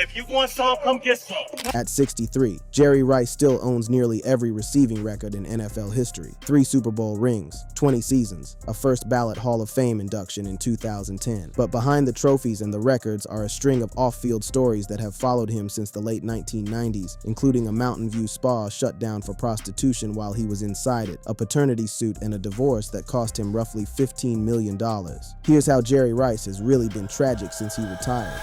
If you want some, come get some. At 63, Jerry Rice still owns nearly every receiving record in NFL history. 3 Super Bowl rings, 20 seasons, a first ballot Hall of Fame induction in 2010. But behind the trophies and the records are a string of off-field stories that have followed him since the late 1990s, including a Mountain View spa shut down for prostitution while he was inside it, a paternity suit, and a divorce that cost him roughly $15 million. Here's how Jerry Rice has really been tragic since he retired.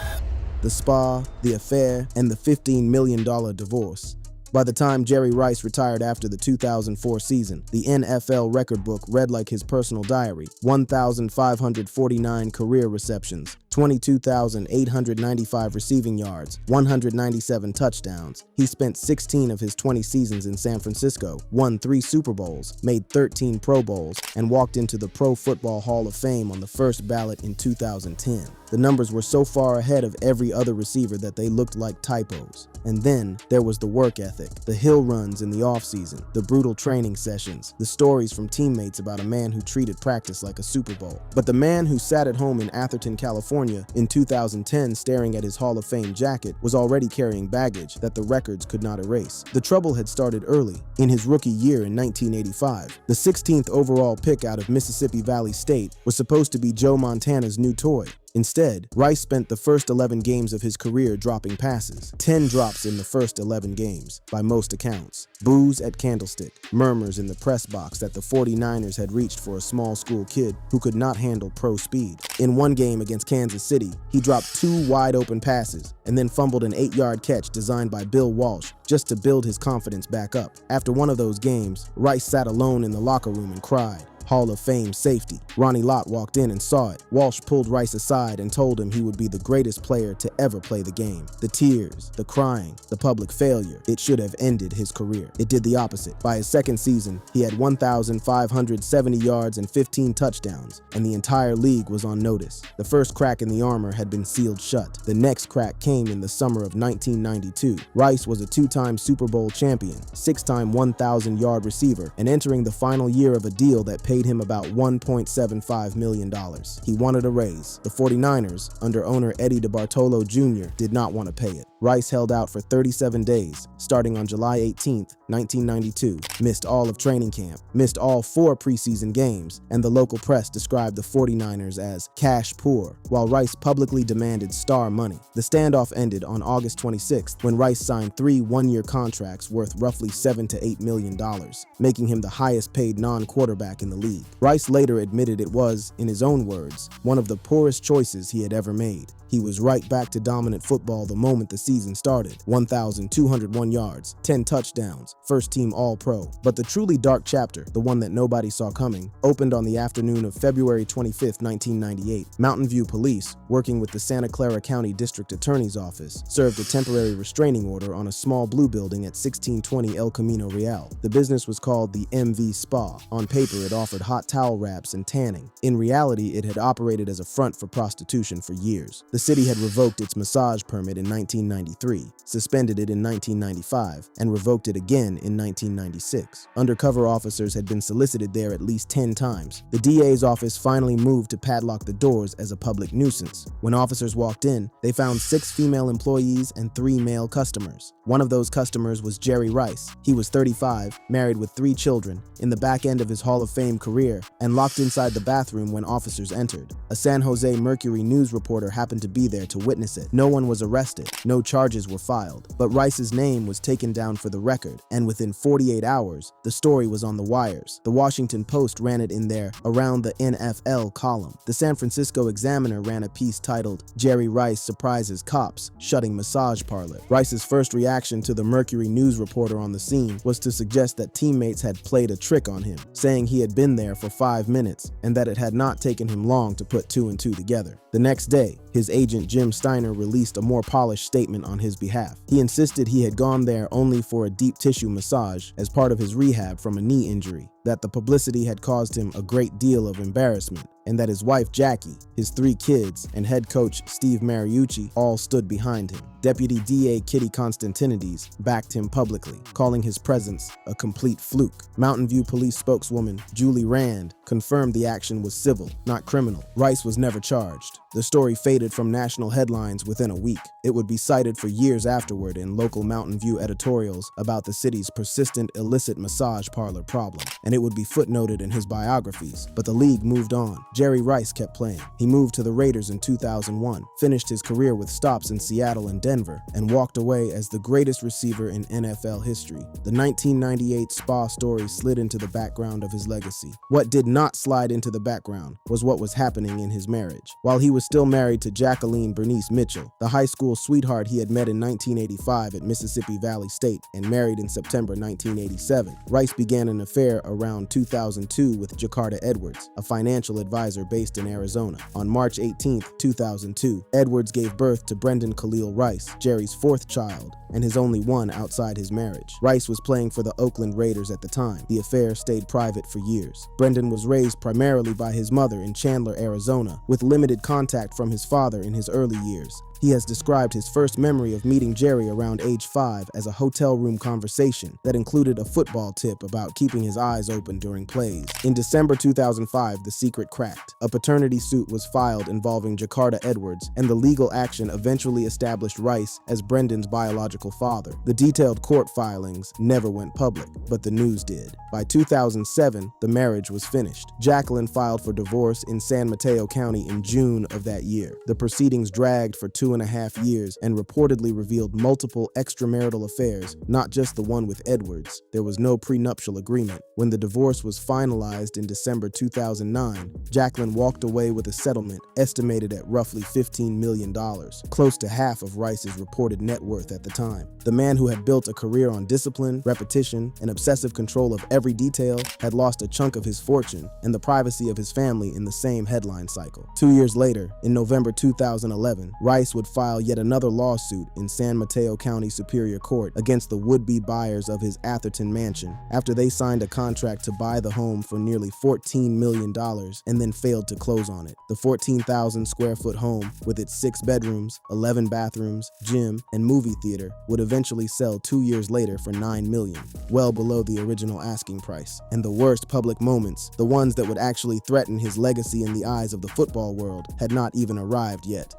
The spa, the affair, and the $15 million divorce. By the time Jerry Rice retired after the 2004 season, the NFL record book read like his personal diary: 1,549 career receptions, 22,895 receiving yards, 197 touchdowns. He spent 16 of his 20 seasons in San Francisco, won 3 Super Bowls, made 13 Pro Bowls, and walked into the Pro Football Hall of Fame on the first ballot in 2010. The numbers were so far ahead of every other receiver that they looked like typos. And then there was the work ethic, the hill runs in the offseason, the brutal training sessions, the stories from teammates about a man who treated practice like a Super Bowl. But the man who sat at home in Atherton, California in 2010 staring at his Hall of Fame jacket was already carrying baggage that the records could not erase. The trouble had started early. In his rookie year in 1985, the 16th overall pick out of Mississippi Valley State was supposed to be Joe Montana's new toy. Instead, Rice spent the first 11 games of his career dropping passes. 10 drops in the first 11 games, by most accounts. Boos at Candlestick, murmurs in the press box that the 49ers had reached for a small school kid who could not handle pro speed. In one game against Kansas City, he dropped 2 wide-open passes and then fumbled an 8-yard catch designed by Bill Walsh just to build his confidence back up. After one of those games, Rice sat alone in the locker room and cried. Hall of Fame safety Ronnie Lott walked in and saw it. Walsh pulled Rice aside and told him he would be the greatest player to ever play the game. The tears, the crying, the public failure, it should have ended his career. It did the opposite. By his second season, he had 1,570 yards and 15 touchdowns, and the entire league was on notice. The first crack in the armor had been sealed shut. The next crack came in the summer of 1992. Rice was a 2-time Super Bowl champion, 6-time 1,000-yard receiver, and entering the final year of a deal that paid him about $1.75 million. He wanted a raise. The 49ers, under owner Eddie DeBartolo Jr., did not want to pay it. Rice held out for 37 days, starting on July 18, 1992, missed all of training camp, missed all 4 preseason games, and the local press described the 49ers as cash poor, while Rice publicly demanded star money. The standoff ended on August 26th when Rice signed 3 one-year contracts worth roughly $7 to $8 million, making him the highest paid non-quarterback in the league. Rice later admitted it was, in his own words, one of the poorest choices he had ever made. He was right back to dominant football the moment the season started. 1,201 yards, 10 touchdowns, first-team All-Pro. But the truly dark chapter, the one that nobody saw coming, opened on the afternoon of February 25, 1998. Mountain View Police, working with the Santa Clara County District Attorney's Office, served a temporary restraining order on a small blue building at 1620 El Camino Real. The business was called the MV Spa. On paper, it offered hot towel wraps and tanning. In reality, it had operated as a front for prostitution for years. The city had revoked its massage permit in 1993, suspended it in 1995, and revoked it again in 1996. Undercover officers had been solicited there at least 10 times. The DA's office finally moved to padlock the doors as a public nuisance. When officers walked in, they found 6 female employees and 3 male customers. One of those customers was Jerry Rice. He was 35, married with 3 children, in the back end of his Hall of Fame career, and locked inside the bathroom when officers entered. A San Jose Mercury news reporter happened to be there to witness it. No one was arrested. No charges were filed. But Rice's name was taken down for the record, and within 48 hours, the story was on the wires. The Washington Post ran it in their Around the NFL column. The San Francisco Examiner ran a piece titled, Jerry Rice Surprises Cops, Shutting Massage Parlor. Rice's first reaction to the Mercury news reporter on the scene was to suggest that teammates had played a trick on him, saying he had been there for 5 minutes, and that it had not taken him long to put 2 and 2 together. The next day, his agent Jim Steiner released a more polished statement on his behalf. He insisted he had gone there only for a deep tissue massage as part of his rehab from a knee injury. that the publicity had caused him a great deal of embarrassment, and that his wife Jackie, his 3 kids, and head coach Steve Mariucci all stood behind him. Deputy DA Kitty Constantinides backed him publicly, calling his presence a complete fluke. Mountain View Police spokeswoman Julie Rand confirmed the action was civil, not criminal. Rice was never charged. The story faded from national headlines within a week. It would be cited for years afterward in local Mountain View editorials about the city's persistent illicit massage parlor problem, and it would be footnoted in his biographies. But the league moved on. Jerry Rice kept playing. He moved to the Raiders in 2001, finished his career with stops in Seattle and Denver, and walked away as the greatest receiver in NFL history. The 1998 Spa story slid into the background of his legacy. What did not slide into the background was what was happening in his marriage. While he was still married to Jacqueline Bernice Mitchell, the high school sweetheart he had met in 1985 at Mississippi Valley State and married in September 1987, Rice began an affair around 2002 with Jakarta Edwards, a financial advisor based in Arizona. On March 18, 2002, Edwards gave birth to Brendan Khalil Rice, Jerry's 4th child, and his only one outside his marriage. Rice was playing for the Oakland Raiders at the time. The affair stayed private for years. Brendan was raised primarily by his mother in Chandler, Arizona, with limited contact from his father in his early years. He has described his first memory of meeting Jerry around age 5 as a hotel room conversation that included a football tip about keeping his eyes open during plays. In December 2005, the secret cracked. A paternity suit was filed involving Jakarta Edwards, and the legal action eventually established Rice as Brendan's biological father. The detailed court filings never went public, but the news did. By 2007, the marriage was finished. Jacqueline filed for divorce in San Mateo County in June of that year. The proceedings dragged for 2.5 years and reportedly revealed multiple extramarital affairs, not just the one with Edwards. There was no prenuptial agreement. When the divorce was finalized in December 2009, Jacqueline walked away with a settlement estimated at roughly $15 million, close to half of Rice's reported net worth at the time. The man who had built a career on discipline, repetition, and obsessive control of every detail had lost a chunk of his fortune and the privacy of his family in the same headline cycle. 2 years later, in November 2011, Rice would file yet another lawsuit in San Mateo County Superior Court against the would-be buyers of his Atherton mansion after they signed a contract to buy the home for nearly $14 million and then failed to close on it. The 14,000 square foot home, with its 6 bedrooms, 11 bathrooms, gym, and movie theater, would eventually sell 2 years later for $9 million, well below the original asking price. And the worst public moments, the ones that would actually threaten his legacy in the eyes of the football world, had not even arrived yet.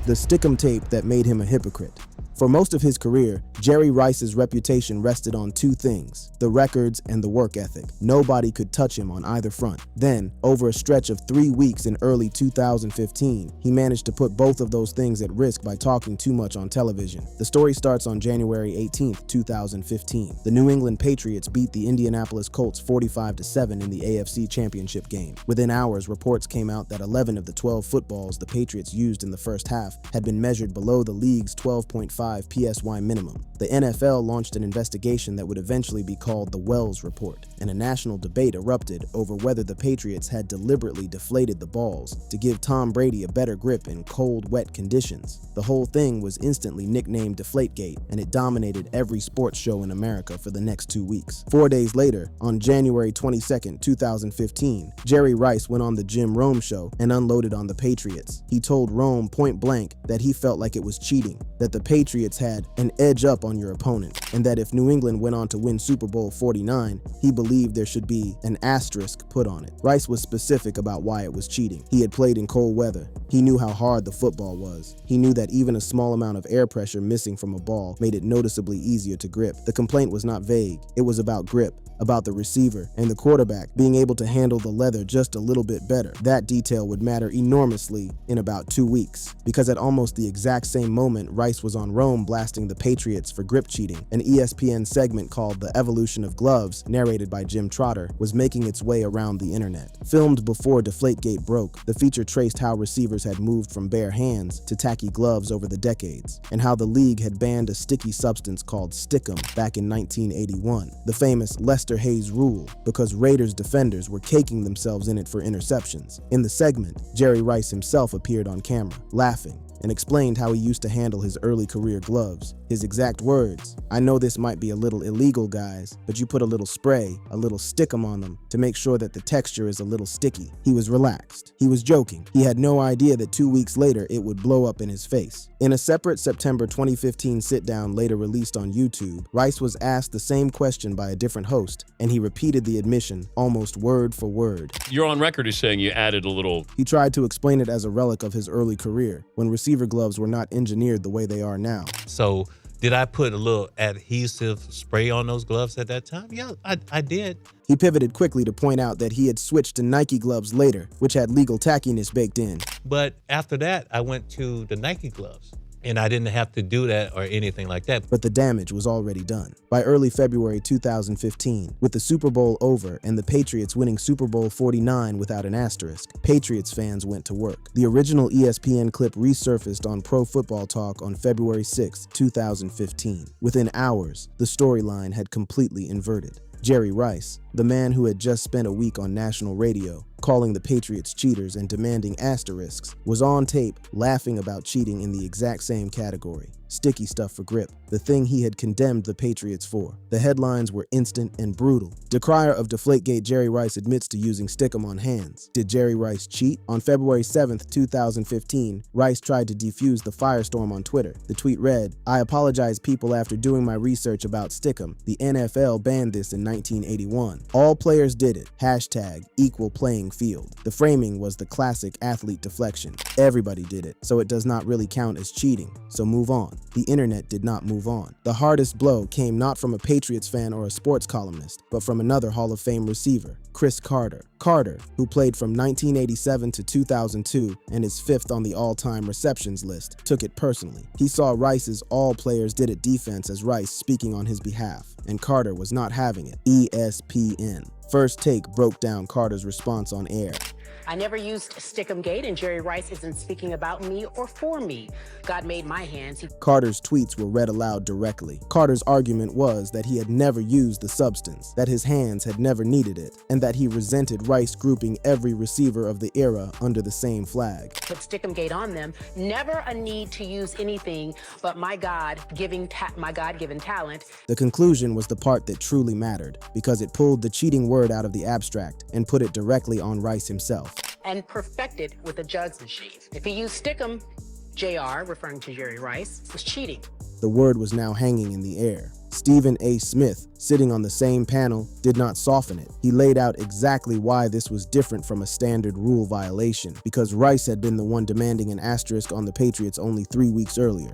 The stickum tape that made him a hypocrite. For most of his career, Jerry Rice's reputation rested on 2 things: the records and the work ethic. Nobody could touch him on either front. Then, over a stretch of 3 weeks in early 2015, he managed to put both of those things at risk by talking too much on television. The story starts on January 18, 2015. The New England Patriots beat the Indianapolis Colts 45-7 in the AFC Championship game. Within hours, reports came out that 11 of the 12 footballs the Patriots used in the first half had been measured below the league's 12.5 PSY minimum. The NFL launched an investigation that would eventually be called the Wells Report, and a national debate erupted over whether the Patriots had deliberately deflated the balls to give Tom Brady a better grip in cold, wet conditions. The whole thing was instantly nicknamed Deflategate, and it dominated every sports show in America for the next 2 weeks. 4 days later, on January 22, 2015, Jerry Rice went on the Jim Rome Show and unloaded on the Patriots. He told Rome point blank that he felt like it was cheating, that the Patriots had an edge up on your opponent, and that if New England went on to win Super Bowl 49, he believed there should be an asterisk put on it. Rice was specific about why it was cheating. He had played in cold weather. He knew how hard the football was. He knew that even a small amount of air pressure missing from a ball made it noticeably easier to grip. The complaint was not vague. It was about grip, about the receiver and the quarterback being able to handle the leather just a little bit better. That detail would matter enormously in about 2 weeks, because at almost the exact same moment Rice was on Rome blasting the Patriots for grip cheating, an ESPN segment called The Evolution of Gloves, narrated by Jim Trotter, was making its way around the internet. Filmed before Deflategate broke, the feature traced how receivers had moved from bare hands to tacky gloves over the decades, and how the league had banned a sticky substance called stickum back in 1981, the famous Lester Hayes rule, because Raiders defenders were caking themselves in it for interceptions. In the segment, Jerry Rice himself appeared on camera, laughing and explained how he used to handle his early career gloves. His exact words, "I know this might be a little illegal, guys, but you put a little spray, a little stickum on them to make sure that the texture is a little sticky." He was relaxed. He was joking. He had no idea that 2 weeks later it would blow up in his face. In a separate September 2015 sit-down later released on YouTube, Rice was asked the same question by a different host, and he repeated the admission almost word for word. You're on record as saying you added a little. He tried to explain it as a relic of his early career, when receiver gloves were not engineered the way they are now. So did I put a little adhesive spray on those gloves at that time? Yeah, I did. He pivoted quickly to point out that he had switched to Nike gloves later, which had legal tackiness baked in. But after that, I went to the Nike gloves. And I didn't have to do that or anything like that. But the damage was already done. By early February 2015, with the Super Bowl over and the Patriots winning Super Bowl 49 without an asterisk, Patriots fans went to work. The original ESPN clip resurfaced on Pro Football Talk on February 6, 2015. Within hours, the storyline had completely inverted. Jerry Rice, the man who had just spent a week on national radio, calling the Patriots cheaters and demanding asterisks, was on tape laughing about cheating in the exact same category. Sticky stuff for grip, the thing he had condemned the Patriots for. The headlines were instant and brutal. Decrier of Deflategate Jerry Rice admits to using stickum on hands. Did Jerry Rice cheat? On February 7th, 2015, Rice tried to defuse the firestorm on Twitter. The tweet read, "I apologize people after doing my research about stickum. The NFL banned this in 1981. All players did it. Hashtag equal playing field." The framing was the classic athlete deflection. Everybody did it, so it does not really count as cheating. So move on. The internet did not move on. The hardest blow came not from a Patriots fan or a sports columnist, but from another Hall of Fame receiver, Chris Carter. Carter, who played from 1987 to 2002 and is fifth on the all-time receptions list, took it personally. He saw Rice's "all players did it" defense as Rice speaking on his behalf, and Carter was not having it. ESPN. First Take broke down Carter's response on air. "I never used stickum gate, and Jerry Rice isn't speaking about me or for me. God made my hands." Carter's tweets were read aloud directly. Carter's argument was that he had never used the substance, that his hands had never needed it, and that he resented Rice grouping every receiver of the era under the same flag. "Put stickum gate on them. Never a need to use anything but my God-given talent." The conclusion was the part that truly mattered, because it pulled the cheating word out of the abstract and put it directly on Rice himself. "And perfected with a jugs machine. If he used stickum, JR," referring to Jerry Rice, "was cheating." The word was now hanging in the air. Stephen A. Smith, sitting on the same panel, did not soften it. He laid out exactly why this was different from a standard rule violation, because Rice had been the one demanding an asterisk on the Patriots only 3 weeks earlier.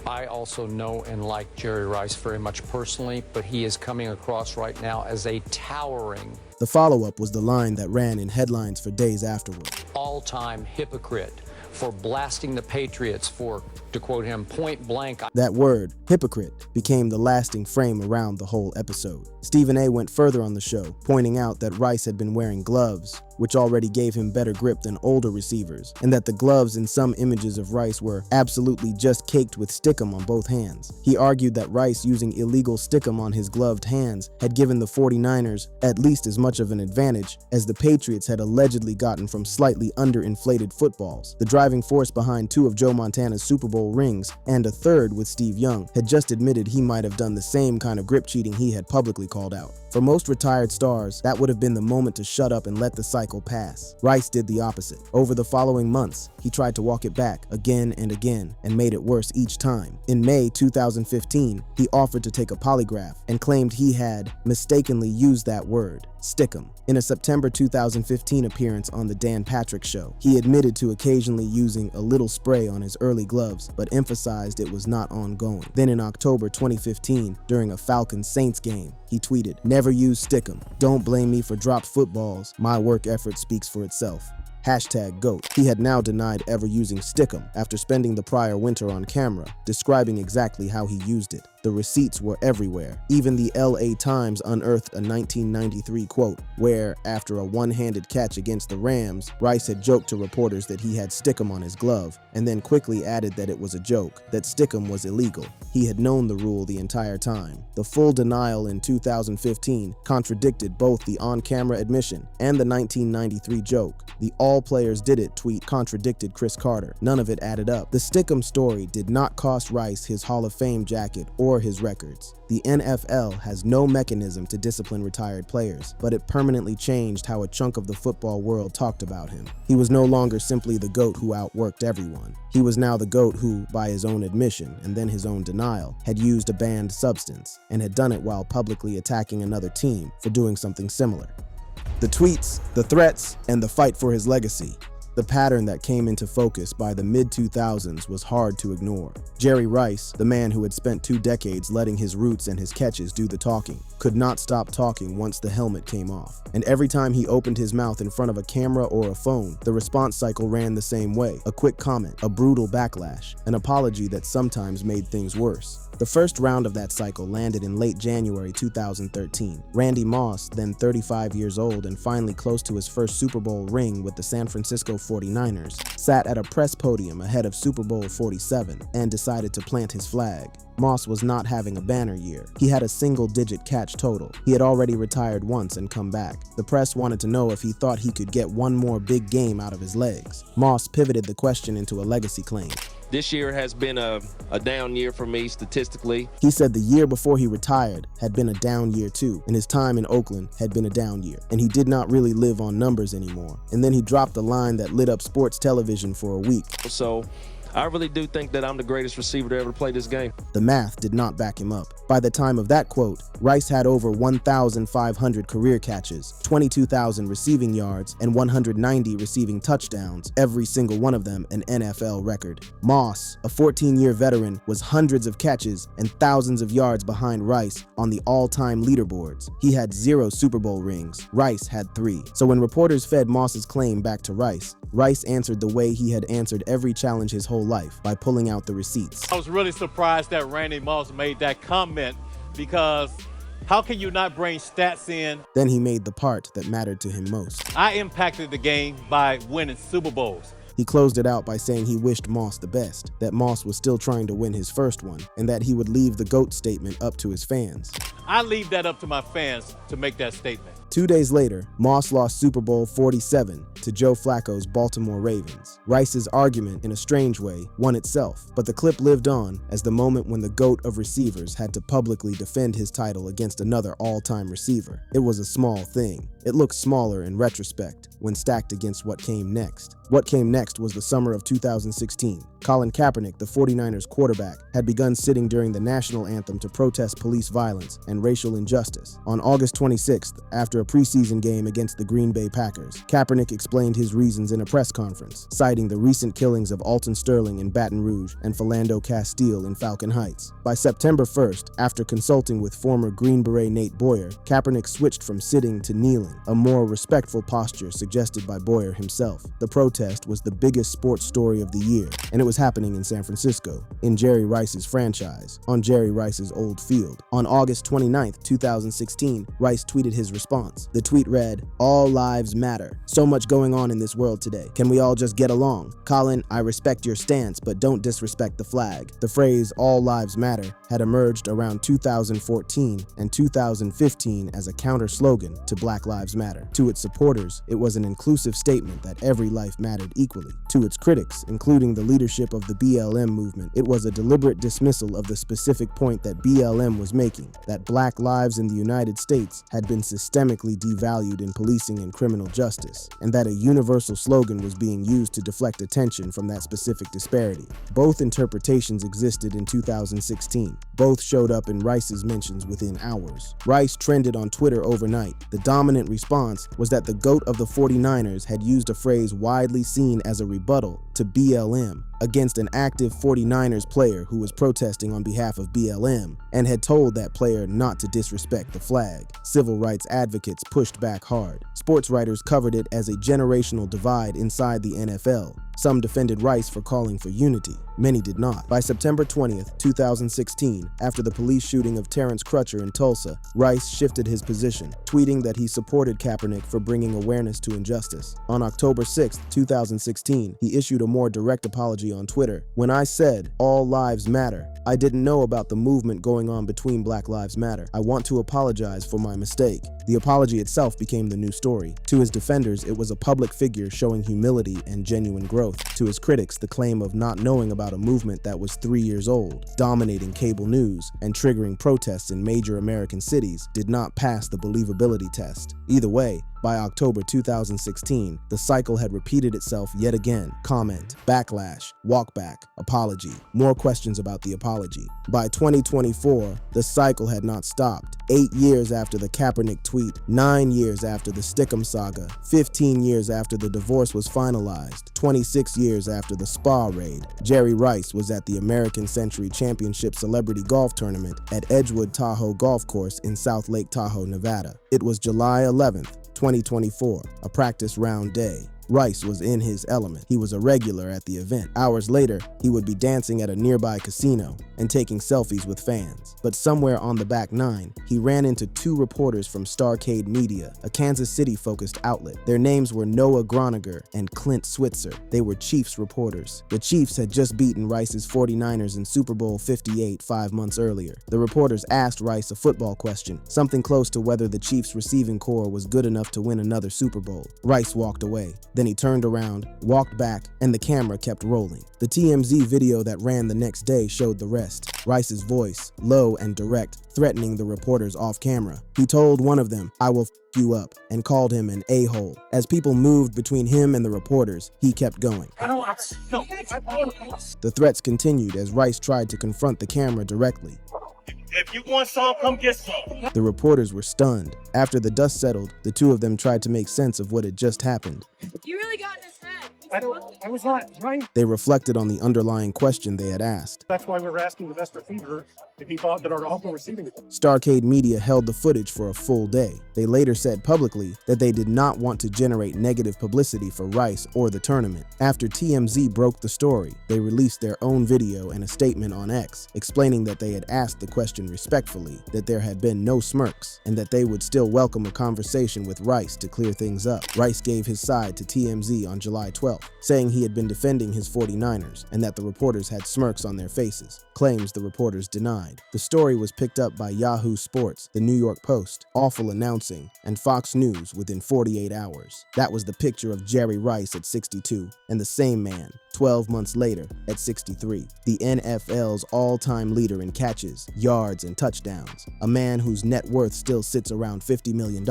"I also know and like Jerry Rice very much personally, but he is coming across right now as a towering..." The follow-up was the line that ran in headlines for days afterward. "All-time hypocrite for blasting the Patriots for," to quote him, "point blank." That word, hypocrite, became the lasting frame around the whole episode. Stephen A. went further on the show, pointing out that Rice had been wearing gloves, which already gave him better grip than older receivers, and that the gloves in some images of Rice were absolutely just caked with stickum on both hands. He argued that Rice using illegal stickum on his gloved hands had given the 49ers at least as much of an advantage as the Patriots had allegedly gotten from slightly underinflated footballs. The driving force behind 2 of Joe Montana's Super Bowl rings, and a third with Steve Young, had just admitted he might have done the same kind of grip cheating he had publicly called out. For most retired stars, that would have been the moment to shut up and let the cycle pass. Rice did the opposite. Over the following months, he tried to walk it back again and again, and made it worse each time. In May 2015, he offered to take a polygraph and claimed he had mistakenly used that word, stickum. In a September 2015 appearance on The Dan Patrick Show, he admitted to occasionally using a little spray on his early gloves, but emphasized it was not ongoing. Then in October 2015, during a Falcons-Saints game, he tweeted, "Never use stickum. Don't blame me for dropped footballs. My work effort speaks for itself." Hashtag GOAT. He had now denied ever using stickum after spending the prior winter on camera, describing exactly how he used it. The receipts were everywhere. Even the LA Times unearthed a 1993 quote where, after a one-handed catch against the Rams, Rice had joked to reporters that he had stickum on his glove, and then quickly added that it was a joke, that stickum was illegal. He had known the rule the entire time. The full denial in 2015 contradicted both the on-camera admission and the 1993 joke. The "all players did it" tweet contradicted Chris Carter. None of it added up. The stickum story did not cost Rice his Hall of Fame jacket or his records. The NFL has no mechanism to discipline retired players, but it permanently changed how a chunk of the football world talked about him. He was no longer simply the GOAT who outworked everyone. He was now the GOAT who, by his own admission and then his own denial, had used a banned substance, and had done it while publicly attacking another team for doing something similar. The tweets, the threats, and the fight for his legacy. The pattern that came into focus by the mid-2000s was hard to ignore. Jerry Rice, the man who had spent 2 decades letting his roots and his catches do the talking, could not stop talking once the helmet came off. And every time he opened his mouth in front of a camera or a phone, the response cycle ran the same way. A quick comment, a brutal backlash, an apology that sometimes made things worse. The first round of that cycle landed in late January 2013. Randy Moss, then 35 years old and finally close to his first Super Bowl ring with the San Francisco 49ers, sat at a press podium ahead of Super Bowl 47 and decided to plant his flag. Moss was not having a banner year. He had a single-digit catch total. He had already retired once and come back. The press wanted to know if he thought he could get one more big game out of his legs. Moss pivoted the question into a legacy claim. This year has been a down year for me statistically. He said the year before he retired had been a down year too, and his time in Oakland had been a down year, and he did not really live on numbers anymore. And then he dropped a line that lit up sports television for a week. So I really do think that I'm the greatest receiver to ever play this game. The math did not back him up. By the time of that quote, Rice had over 1,500 career catches, 22,000 receiving yards, and 190 receiving touchdowns, every single one of them an NFL record. Moss, a 14-year veteran, was hundreds of catches and thousands of yards behind Rice on the all-time leaderboards. He had 0 Super Bowl rings. Rice had 3. So when reporters fed Moss's claim back to Rice answered the way he had answered every challenge his whole life, by pulling out the receipts. I was really surprised that Randy Moss made that comment, because how can you not bring stats in? Then he made the part that mattered to him most. I impacted the game by winning Super Bowls. He closed it out by saying he wished Moss the best, that Moss was still trying to win his first one, and that he would leave the GOAT statement up to his fans. I leave that up to my fans to make that statement. 2 days later, Moss lost Super Bowl 47 to Joe Flacco's Baltimore Ravens. Rice's argument, in a strange way, won itself, but the clip lived on as the moment when the GOAT of receivers had to publicly defend his title against another all-time receiver. It was a small thing. It looked smaller in retrospect when stacked against what came next. What came next was the summer of 2016. Colin Kaepernick, the 49ers quarterback, had begun sitting during the national anthem to protest police violence and racial injustice. On August 26th, after a preseason game against the Green Bay Packers, Kaepernick explained his reasons in a press conference, citing the recent killings of Alton Sterling in Baton Rouge and Philando Castile in Falcon Heights. By September 1st, after consulting with former Green Beret Nate Boyer, Kaepernick switched from sitting to kneeling, a more respectful posture suggested by Boyer himself. The protest was the biggest sports story of the year, and it was happening in San Francisco, in Jerry Rice's franchise, on Jerry Rice's old field. On August 29th, 2016, Rice tweeted his response. The tweet read, "All lives matter. So much going on in this world today. Can we all just get along? Colin, I respect your stance, but don't disrespect the flag." The phrase "all lives matter" had emerged around 2014 and 2015 as a counter slogan to Black Lives Matter. To its supporters, it was an inclusive statement that every life mattered equally. To its critics, including the leadership of the BLM movement, it was a deliberate dismissal of the specific point that BLM was making, that Black lives in the United States had been systemically devalued in policing and criminal justice, and that a universal slogan was being used to deflect attention from that specific disparity. Both interpretations existed in 2016. Both showed up in Rice's mentions within hours. Rice trended on Twitter overnight. The dominant response was that the GOAT of the 49ers had used a phrase widely seen as a rebuttal to BLM against an active 49ers player who was protesting on behalf of BLM, and had told that player not to disrespect the flag. Civil rights advocates pushed back hard. Sports writers covered it as a generational divide inside the NFL. Some defended Rice for calling for unity. Many did not. By September 20th, 2016, 2021, after the police shooting of Terrence Crutcher in Tulsa, Rice shifted his position, tweeting that he supported Kaepernick for bringing awareness to injustice. On October 6, 2016, he issued a more direct apology on Twitter. "When I said, 'All lives matter,' I didn't know about the movement going on between Black Lives Matter. I want to apologize for my mistake." The apology itself became the new story. To his defenders, it was a public figure showing humility and genuine growth. To his critics, the claim of not knowing about a movement that was 3 years old, dominating cable news, and triggering protests in major American cities did not pass the believability test. Either way, by October 2016, the cycle had repeated itself yet again. Comment, backlash, walkback, apology, more questions about the apology. By 2024, the cycle had not stopped. 8 years after the Kaepernick tweet, 9 years after the Stickum saga, 15 years after the divorce was finalized, 26 years after the Spa raid, Jerry Rice was at the American Century Championship Celebrity Golf Tournament at Edgewood Tahoe Golf Course in South Lake Tahoe, Nevada. It was July 11th, 2024, a practice round day. Rice was in his element. He was a regular at the event. Hours later, he would be dancing at a nearby casino and taking selfies with fans. But somewhere on the back nine, he ran into two reporters from Starcade Media, a Kansas City-focused outlet. Their names were Noah Groniger and Clint Switzer. They were Chiefs reporters. The Chiefs had just beaten Rice's 49ers in Super Bowl 58 5 months earlier. The reporters asked Rice a football question, something close to whether the Chiefs receiving corps was good enough to win another Super Bowl. Rice walked away. Then he turned around, walked back, and the camera kept rolling. The TMZ video that ran the next day showed the rest. Rice's voice, low and direct, threatening the reporters off camera. He told one of them, "I will f you up," and called him an a-hole. As people moved between him and the reporters, he kept going. The threats continued as Rice tried to confront the camera directly. If you want some, come get some. The reporters were stunned. After the dust settled, the two of them tried to make sense of what had just happened. You really got in his head. I was not trying. They reflected on the underlying question they had asked. That's why we were asking the Vester Feeder if he thought that our uncle receiving it. Starcade Media held the footage for a full day. They later said publicly that they did not want to generate negative publicity for Rice or the tournament. After TMZ broke the story, they released their own video and a statement on X, explaining that they had asked the question respectfully, that there had been no smirks, and that they would still welcome a conversation with Rice to clear things up. Rice gave his side to TMZ on July 12th, saying he had been defending his 49ers and that the reporters had smirks on their faces, claims the reporters denied. The story was picked up by Yahoo Sports, the New York Post, Awful Announcing, and Fox News within 48 hours. That was the picture of Jerry Rice at 62, and the same man, 12 months later, at 63. The NFL's all-time leader in catches, yards, and touchdowns. A man whose net worth still sits around $50 million.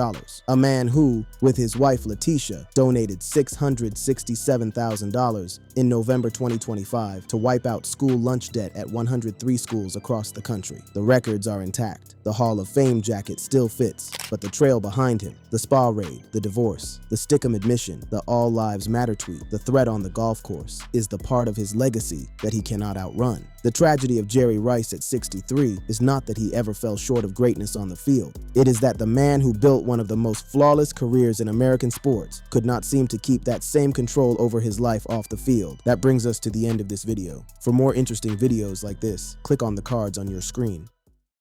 A man who, with his wife Letitia, donated $667,000 in November 2025 to wipe out school lunch debt at 103 schools across the country. The records are intact. The Hall of Fame jacket still fits, but the trail behind him, the Spa raid, the divorce, the Stickum admission, the All Lives Matter tweet, the threat on the golf course, is the part of his legacy that he cannot outrun. The tragedy of Jerry Rice at 63 is not that he ever fell short of greatness on the field. It is that the man who built one of the most flawless careers in American sports could not seem to keep that same control over his life off the field. That brings us to the end of this video. For more interesting videos like this, click on the cards on your screen.